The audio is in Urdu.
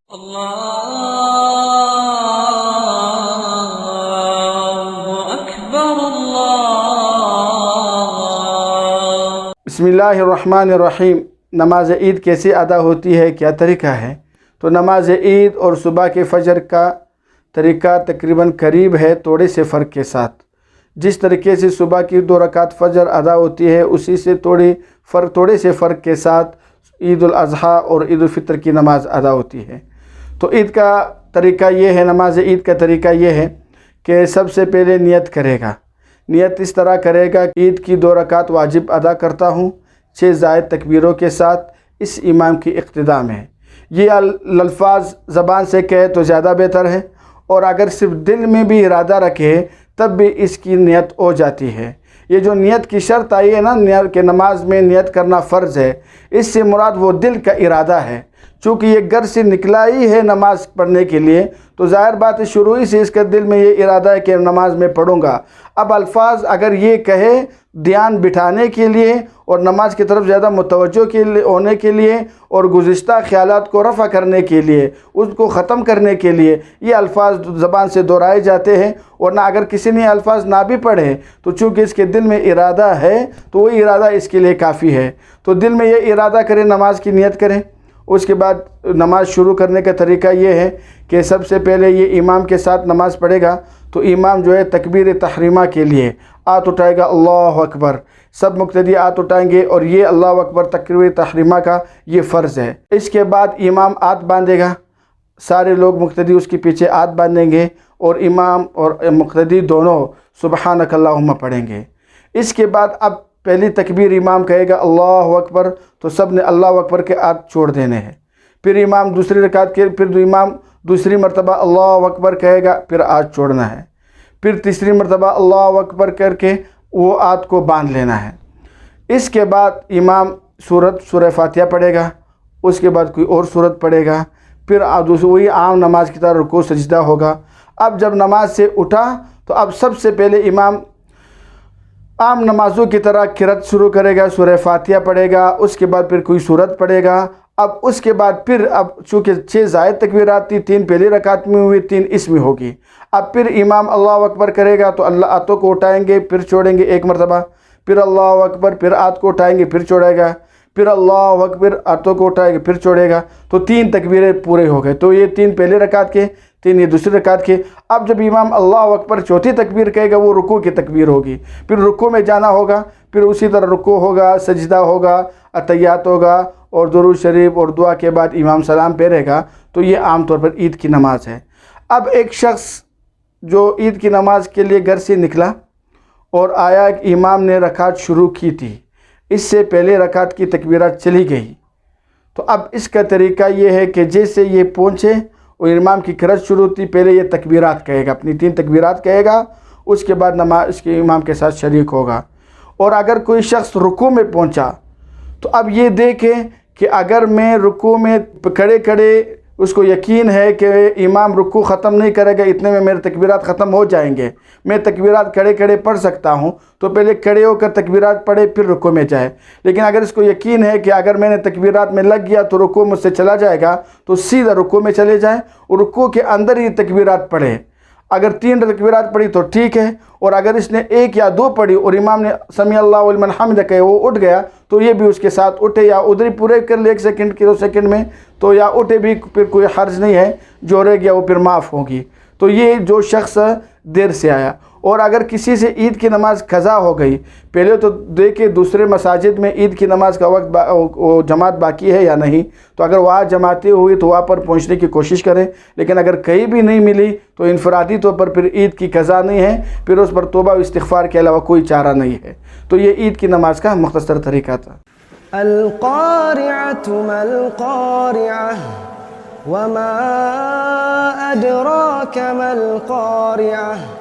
اللہ اکبر اللہ۔ بسم اللہ الرحمن الرحیم۔ نماز عید کیسے ادا ہوتی ہے، کیا طریقہ ہے؟ تو نماز عید اور صبح کے فجر کا طریقہ تقریباً قریب ہے، تھوڑے سے فرق کے ساتھ۔ جس طریقے سے صبح کی 2 رکعت فجر ادا ہوتی ہے، اسی سے تھوڑے سے فرق کے ساتھ عید الاضحیٰ اور عید الفطر کی نماز ادا ہوتی ہے۔ تو عید کا طریقہ یہ ہے، نماز عید کا طریقہ یہ ہے کہ سب سے پہلے نیت کرے گا۔ نیت اس طرح کرے گا کہ عید کی 2 رکعت واجب ادا کرتا ہوں 6 زائد تکبیروں کے ساتھ اس امام کی اقتداء میں۔ یہ الفاظ زبان سے کہے تو زیادہ بہتر ہے، اور اگر صرف دل میں بھی ارادہ رکھے تب بھی اس کی نیت ہو جاتی ہے۔ یہ جو نیت کی شرط آئی ہے نا کہ نماز میں نیت کرنا فرض ہے، اس سے مراد وہ دل کا ارادہ ہے۔ چونکہ یہ گھر سے نکلا ہی ہے نماز پڑھنے کے لیے، تو ظاہر بات ہے شروع ہی سے اس کے دل میں یہ ارادہ ہے کہ نماز میں پڑھوں گا۔ اب الفاظ اگر یہ کہے دھیان بٹھانے کے لیے اور نماز کی طرف زیادہ متوجہ ہونے کے لیے اور گزشتہ خیالات کو رفع کرنے کے لیے، اس کو ختم کرنے کے لیے یہ الفاظ زبان سے دہرائے جاتے ہیں، ورنہ اگر کسی نے الفاظ نہ بھی پڑھے تو چونکہ اس کے دل میں ارادہ ہے تو وہ ارادہ اس کے لیے کافی ہے۔ تو دل میں یہ ارادہ کریں، نماز کی نیت کریں۔ اس کے بعد نماز شروع کرنے کا طریقہ یہ ہے کہ سب سے پہلے یہ امام کے ساتھ نماز پڑھے گا، تو امام جو ہے تکبیر تحریمہ کے لیے ہاتھ اٹھائے گا، اللہ اکبر۔ سب مقتدی ہاتھ اٹھائیں گے، اور یہ اللہ اکبر تکبیر تحریمہ کا یہ فرض ہے۔ اس کے بعد امام ہاتھ باندھے گا، سارے لوگ مقتدی اس کے پیچھے ہاتھ باندھیں گے، اور امام اور مقتدی دونوں سبحانک اللہم پڑھیں گے۔ اس کے بعد اب پہلی تکبیر امام کہے گا اللہ اکبر، تو سب نے اللہ اکبر کے ہاتھ چھوڑ دینے ہیں۔ پھر امام دوسری رکعت کے امام دوسری مرتبہ اللہ اکبر کہے گا، پھر ہاتھ چھوڑنا ہے۔ پھر تیسری مرتبہ اللہ اکبر کر کے وہ ہاتھ کو باندھ لینا ہے۔ اس کے بعد امام سورہ فاتحہ پڑھے گا، اس کے بعد کوئی اور سورت پڑھے گا، پھر وہی عام نماز کی طرح رکوع سجدہ ہوگا۔ اب جب نماز سے اٹھا تو اب سب سے پہلے امام عام نمازوں کی طرح قرات شروع کرے گا، سورہ فاتحہ پڑھے گا، اس کے بعد پھر کوئی سورت پڑھے گا۔ اب اس کے بعد پھر چونکہ 6 زائد تکبیرات تھی، 3 پہلی رکعت میں ہوئی، 3 اس میں ہوگی۔ اب پھر امام اللہ اکبر کرے گا تو اللہ ہاتھوں کو اٹھائیں گے، پھر چھوڑیں گے 1 مرتبہ، پھر اللہ اکبر، پھر ہاتھ کو اٹھائیں گے، پھر چھوڑے گا، پھر اللہ اکبر، ہاتھوں کو اٹھائیں گے، پھر چھوڑے گا۔ تو 3 تکبیریں پورے ہو گئے۔ تو یہ 3 پہلے رکعت کے، 3 یہ دوسری رکعت کے۔ اب جب امام اللہ اکبر چوتھی تکبیر کہے گا، وہ رکوع کی تکبیر ہوگی۔ پھر رکوع میں جانا ہوگا، پھر اسی طرح رکوع ہوگا، سجدہ ہوگا، اتحیات ہوگا، اور درود شریف اور دعا کے بعد امام سلام پھیرے گا۔ تو یہ عام طور پر عید کی نماز ہے۔ اب ایک شخص جو عید کی نماز کے لیے گھر سے نکلا اور آیا کہ امام نے رکعت شروع کی تھی، اس سے پہلے رکعت کی تکبیرات چلی گئی، تو اب اس کا طریقہ یہ ہے کہ جیسے یہ پہنچے اور امام کی قرات شروع تھی، پہلے یہ تکبیرات کہے گا، اپنی 3 تکبیرات کہے گا، اس کے بعد نماز اس کے امام کے ساتھ شریک ہوگا۔ اور اگر کوئی شخص رکوع میں پہنچا تو اب یہ دیکھے کہ اگر میں رکوع میں کھڑے کھڑے اس کو یقین ہے کہ امام رکوع ختم نہیں کرے گا، اتنے میں میرے تکبیرات ختم ہو جائیں گے، میں تکبیرات کھڑے کھڑے پڑھ سکتا ہوں، تو پہلے کھڑے ہو کر تکبیرات پڑھے پھر رکوع میں جائے۔ لیکن اگر اس کو یقین ہے کہ اگر میں نے تکبیرات میں لگ گیا تو رکوع مجھ سے چلا جائے گا، تو سیدھا رکوع میں چلے جائے اور رکوع کے اندر ہی تکبیرات پڑھے۔ اگر 3 تکبیرات پڑھی تو ٹھیک ہے، اور اگر اس نے 1 یا 2 پڑھی اور امام نے سمیع اللہ لمن حمدہ کہے وہ اٹھ گیا، تو یہ بھی اس کے ساتھ اٹھے، یا ادھر ہی پورے کر لے 1 سیکنڈ کی 2 سیکنڈ میں، تو یا اٹھے بھی، پھر کوئی حرج نہیں ہے، جو رہ گیا وہ پھر معاف ہوگی۔ تو یہ جو شخص دیر سے آیا، اور اگر کسی سے عید کی نماز قضا ہو گئی، پہلے تو دیکھے دوسرے مساجد میں عید کی نماز کا وقت جماعت باقی ہے یا نہیں، تو اگر وہاں جماعتیں ہوئی تو وہاں پر پہنچنے کی کوشش کریں۔ لیکن اگر کہیں بھی نہیں ملی تو انفرادی طور پر پھر عید کی قضا نہیں ہے، پھر اس پر توبہ و استغفار کے علاوہ کوئی چارہ نہیں ہے۔ تو یہ عید کی نماز کا مختصر طریقہ تھا۔ القارعة ما القارعة وما أدراك ما القارعة